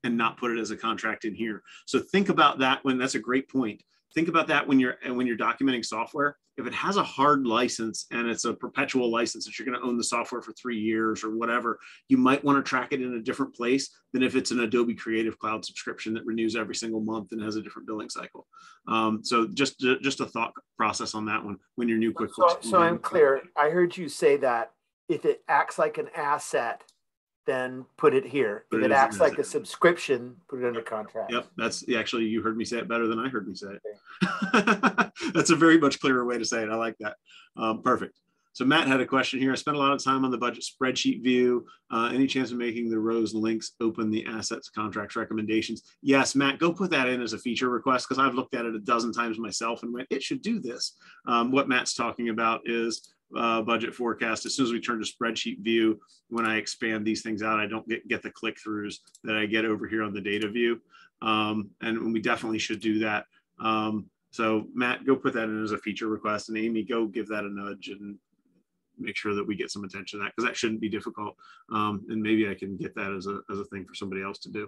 and not put it as a contract in here. So think about that that's a great point. Think about that when you're documenting software. If it has a hard license and it's a perpetual license that you're going to own the software for 3 years or whatever, you might want to track it in a different place than if it's an Adobe Creative Cloud subscription that renews every single month and has a different billing cycle. So just a thought process on that one when you're new QuickBooks. So I'm clear. I heard you say that if it acts like an asset, then put it here. If it acts like a subscription, put it under contract. Yep, that's actually, you heard me say it better than I heard me say it. Okay. That's a very much clearer way to say it. I like that. Perfect. So Matt had a question here. I spent a lot of time on the budget spreadsheet view. Any chance of making the rows links open the assets, contracts, recommendations? Yes, Matt, go put that in as a feature request because I've looked at it a dozen times myself and went, it should do this. What Matt's talking about is budget forecast. As soon as we turn to spreadsheet view, when I expand these things out, I don't get the click-throughs that I get over here on the data view. And we definitely should do that. So Matt, go put that in as a feature request, and Amy, go give that a nudge and make sure that we get some attention to that because that shouldn't be difficult. And maybe I can get that as a thing for somebody else to do.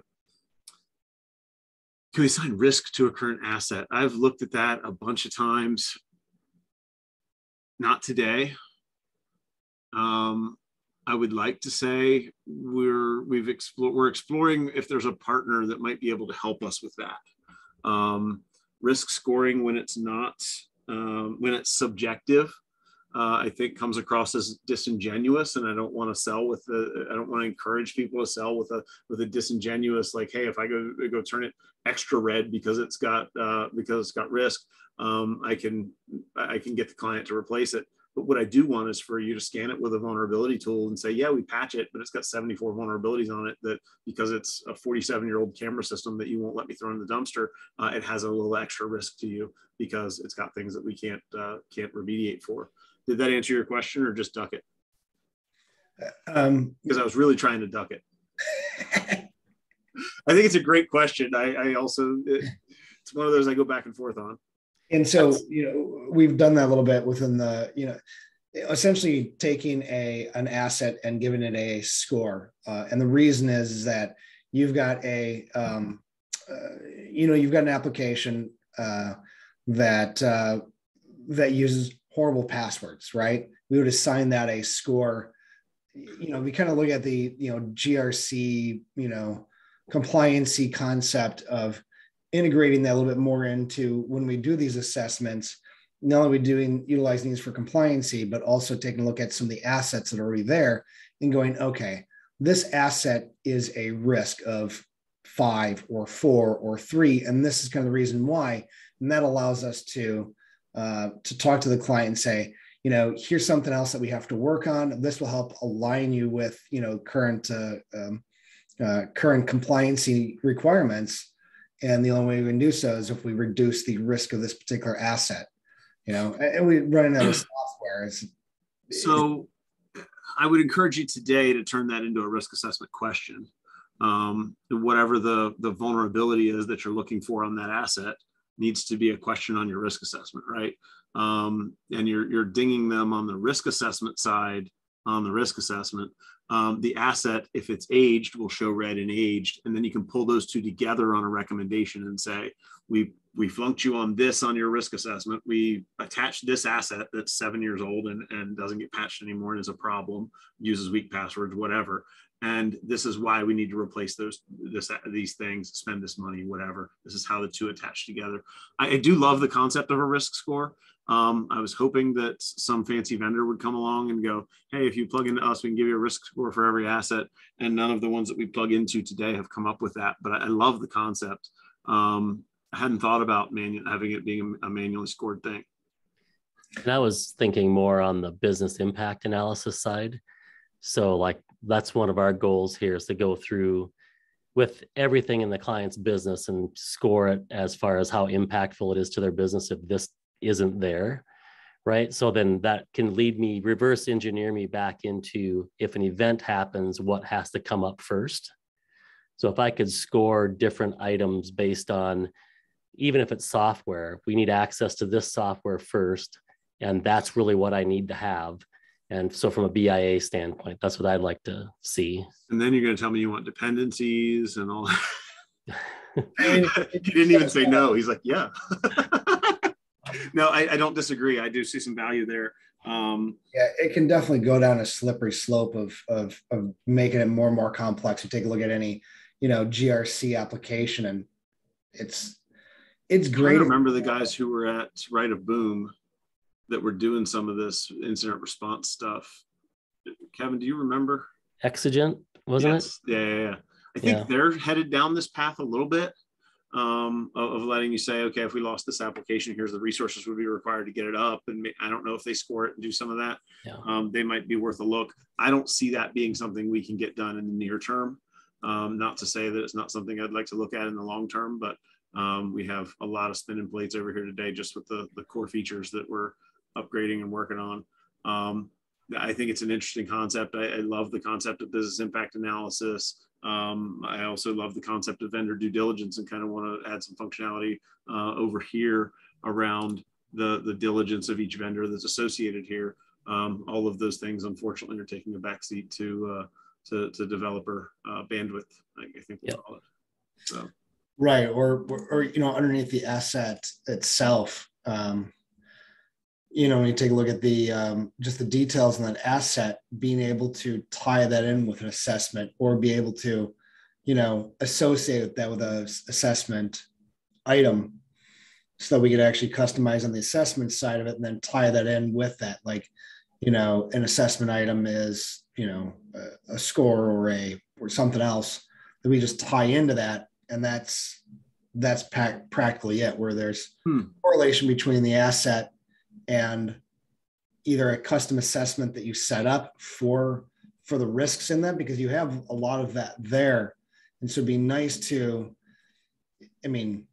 Can we assign risk to a current asset? I've looked at that a bunch of times. Not today. I would like to say we're exploring if there's a partner that might be able to help us with that. Risk scoring when it's not, when it's subjective, I think comes across as disingenuous, and I don't want to sell with I don't want to encourage people to sell with a disingenuous, like, hey, if I go turn it extra red because it's got risk, I can get the client to replace it. But what I do want is for you to scan it with a vulnerability tool and say, yeah, we patch it, but it's got 74 vulnerabilities on it that because it's a 47-year-old camera system that you won't let me throw in the dumpster, it has a little extra risk to you because it's got things that we can't remediate for. Did that answer your question or just duck it? Because I was really trying to duck it. I think it's a great question. I also, it's one of those I go back and forth on. And so, we've done that a little bit within the, essentially taking an asset and giving it a score. And the reason is that you've got you've got an application that uses horrible passwords, right? We would assign that a score. We kind of look at the, GRC, compliancy concept of integrating that a little bit more into when we do these assessments, not only utilizing these for compliancy, but also taking a look at some of the assets that are already there and going, okay, this asset is a risk of 5 or 4 or 3. And this is kind of the reason why. And that allows us to talk to the client and say, here's something else that we have to work on. This will help align you with, current compliancy requirements. And the only way we can do so is if we reduce the risk of this particular asset, and we run it out of software. So I would encourage you today to turn that into a risk assessment question. Whatever the vulnerability is that you're looking for on that asset needs to be a question on your risk assessment, right? And you're dinging them on the risk assessment side on the risk assessment. The asset, if it's aged, will show red and aged, and then you can pull those two together on a recommendation and say, we flunked you on this on your risk assessment. We attached this asset that's 7 years old and doesn't get patched anymore and is a problem, uses weak passwords, whatever. And this is why we need to replace these things, spend this money, whatever. This is how the two attach together. I do love the concept of a risk score. I was hoping that some fancy vendor would come along and go, hey, if you plug into us, we can give you a risk score for every asset. And none of the ones that we plug into today have come up with that. But I love the concept. I hadn't thought about having it being a manually scored thing. And I was thinking more on the business impact analysis side. So like that's one of our goals here is to go through with everything in the client's business and score it as far as how impactful it is to their business if this isn't there, right? So then that can lead me, reverse engineer me back into, if an event happens, what has to come up first. So if I could score different items based on, even if it's software, we need access to this software first, and that's really what I need to have. And so from a BIA standpoint, that's what I'd like to see. And then you're going to tell me you want dependencies and all that. He didn't even say no. He's like, yeah. No, I don't disagree. I do see some value there. Yeah, it can definitely go down a slippery slope of making it more and more complex. You take a look at any, GRC application, and it's great. I remember the guys who were at Right of Boom that were doing some of this incident response stuff. Kevin, do you remember? Exigent, wasn't it? Yeah. I think they're headed down this path a little bit of letting you say, okay, if we lost this application, here's the resources would be required to get it up. And I don't know if they score it and do some of that. Yeah. They might be worth a look. I don't see that being something we can get done in the near term. Not to say that it's not something I'd like to look at in the long term, but we have a lot of spinning plates over here today just with the core features that we're upgrading and working on. I think it's an interesting concept. I love the concept of business impact analysis. I also love the concept of vendor due diligence and kind of want to add some functionality over here around the diligence of each vendor that's associated here. All of those things, unfortunately, are taking a backseat to developer bandwidth, I think we'll call it. So. Right, or underneath the asset itself, when you take a look at the just the details on that asset, being able to tie that in with an assessment, or be able to, associate that with an assessment item, so that we could actually customize on the assessment side of it, and then tie that in with that. Like, an assessment item is, a score or something else that we just tie into that, and that's practically it. Where there's correlation between the asset and either a custom assessment that you set up for the risks in that, because you have a lot of that there. And so it'd be nice to, I'm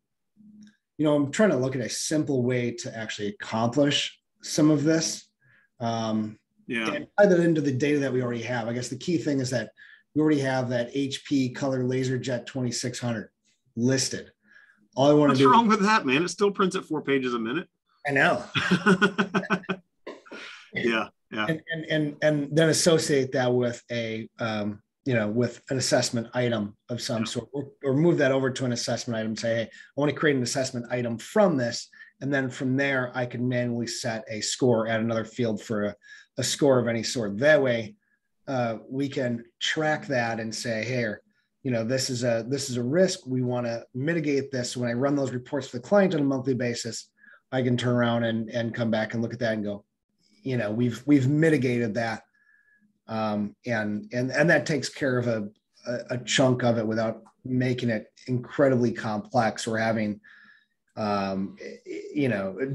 trying to look at a simple way to actually accomplish some of this. And tie that into the data that we already have. I guess the key thing is that we already have that HP Color LaserJet 2600 listed. All I want to do. What's wrong with that, man? It still prints at 4 pages a minute. I know. Yeah. And then associate that with with an assessment item of some sort, or move that over to an assessment item. Say, hey, I want to create an assessment item from this, and then from there I can manually set a score at another field for a score of any sort. That way, we can track that and say, here, this is a risk. We want to mitigate this. So when I run those reports for the client on a monthly basis, I can turn around and come back and look at that and go, we've mitigated that. And that takes care of a chunk of it without making it incredibly complex or having,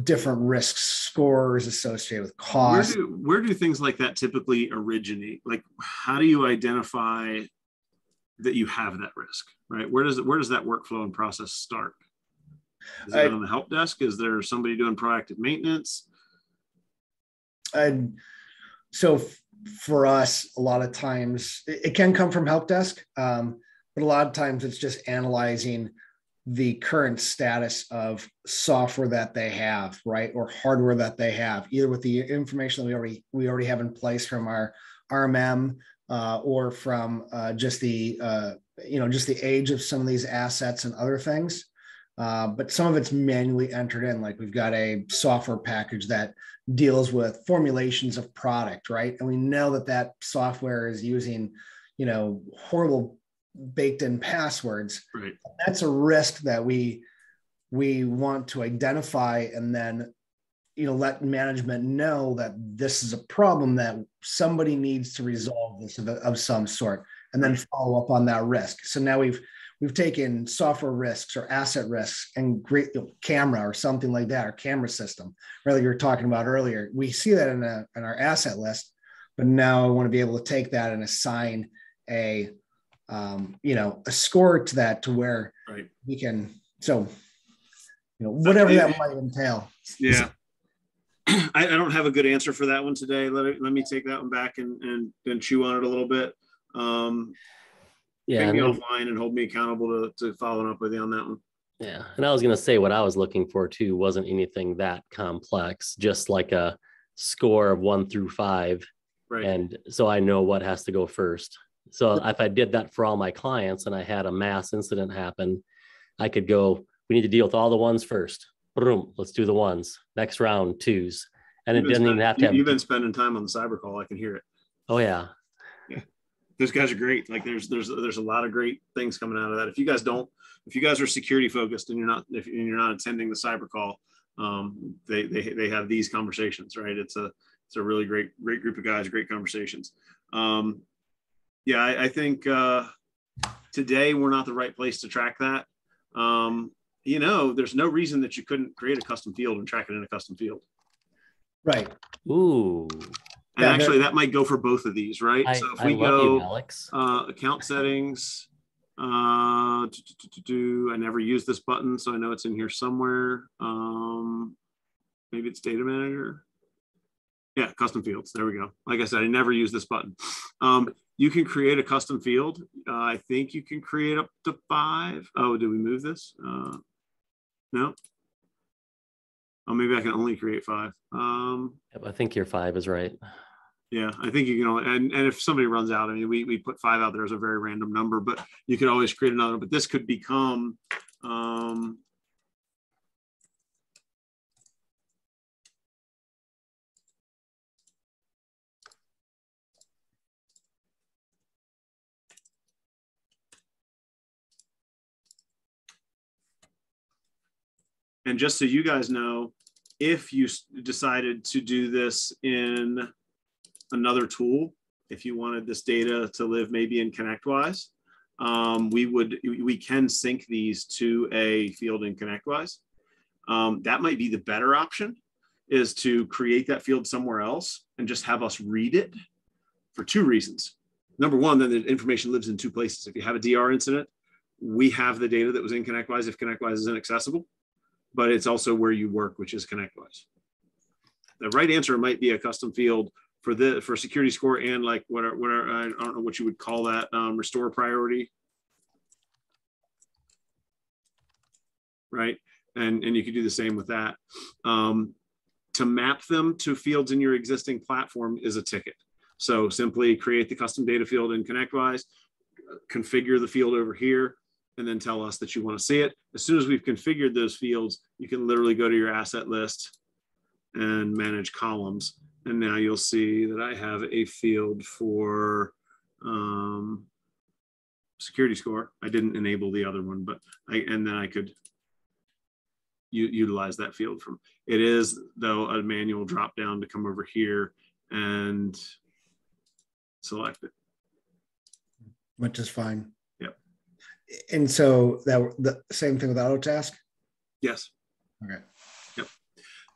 different risk scores associated with cost. Where do things like that typically originate? Like, how do you identify that you have that risk, right? Where does that workflow and process start? Is it on the help desk? Is there somebody doing proactive maintenance? So for us, a lot of times it can come from help desk, but a lot of times it's just analyzing the current status of software that they have, right, or hardware that they have, either with the information that we already have in place from our RMM, or from just the age of some of these assets and other things. But some of it's manually entered in. Like, we've got a software package that deals with formulations of product, right? And we know that software is using, horrible baked in passwords. Right. That's a risk that we want to identify, and then, let management know that this is a problem that somebody needs to resolve this of some sort, and then follow up on that risk. So now we've taken software risks or asset risks and great camera or something like that, or camera system, right, like you were talking about earlier. We see that in our asset list, but now I want to be able to take that and assign a a score to that, to where right. we can, whatever that might entail. Yeah. I don't have a good answer for that one today. Let me take that one back and chew on it a little bit. Bring me offline and hold me accountable to following up with you on that one. Yeah. And I was going to say, what I was looking for too wasn't anything that complex, just like a score of 1 through 5. Right. And so I know what has to go first. So if I did that for all my clients and I had a mass incident happen, I could go, we need to deal with all the ones first. Boom, let's do the ones. Next round, 2s. And it didn't even have to have. You've been spending time on the cyber call. I can hear it. Oh yeah. Yeah. Those guys are great. Like there's a lot of great things coming out of that. If you guys are security focused and you're not attending the cyber call, they have these conversations, right? It's a really great group of guys, great conversations. Yeah, I think today we're not the right place to track that. There's no reason that you couldn't create a custom field and track it in a custom field. Right. Ooh. And actually, that might go for both of these, right? So if we go Alex. Account settings, I never use this button, so I know it's in here somewhere. Maybe it's data manager. Yeah, custom fields. There we go. Like I said, I never use this button. You can create a custom field. I think you can create up to 5. Oh, did we move this? No. Oh, maybe I can only create 5. I think your 5 is right. Yeah, I think you can only, and if somebody runs out, I mean, we put 5 out there as a very random number, but you could always create another. But this could become, and just so you guys know, if you decided to do this in another tool, if you wanted this data to live maybe in ConnectWise, we can sync these to a field in ConnectWise. That might be the better option, is to create that field somewhere else and just have us read it for 2 reasons. Number one, then the information lives in 2 places. If you have a DR incident, we have the data that was in ConnectWise if ConnectWise is inaccessible, but it's also where you work, which is ConnectWise. The right answer might be a custom field for security score and like whatever I don't know what you would call that, restore priority, right? And you could do the same with that. To map them to fields in your existing platform is a ticket. So simply create the custom data field in ConnectWise, configure the field over here, and then tell us that you want to see it. As soon as we've configured those fields, you can literally go to your asset list and manage columns. And now you'll see that I have a field for security score. I didn't enable the other one, but then I could utilize that field from. It is, though, a manual drop down to come over here and select it. Which is fine. Yep. And so the same thing with Autotask? Yes. Okay.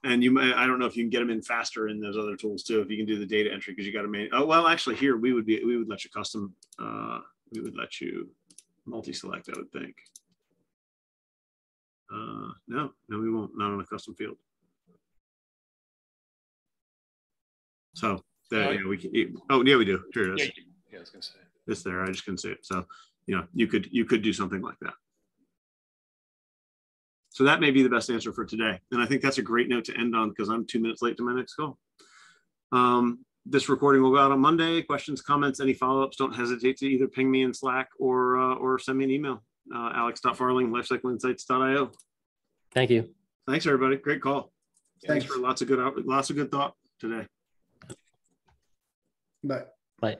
And I don't know if you can get them in faster in those other tools too. If you can do the data entry, because you got to oh, well, actually here we would let you custom, we would let you multi-select, I would think. No, we won't, not on a custom field. So there, we can, oh yeah, we do. Here it is. Yeah, I was gonna say. It's there, I just couldn't see it. So, you could do something like that. So that may be the best answer for today. And I think that's a great note to end on, because I'm 2 minutes late to my next call. This recording will go out on Monday. Questions, comments, any follow-ups, don't hesitate to either ping me in Slack or send me an email. Alex.Farling, lifecycleinsights.io. Thank you. Thanks, everybody. Great call. Thanks for lots of good thought today. Bye. Bye.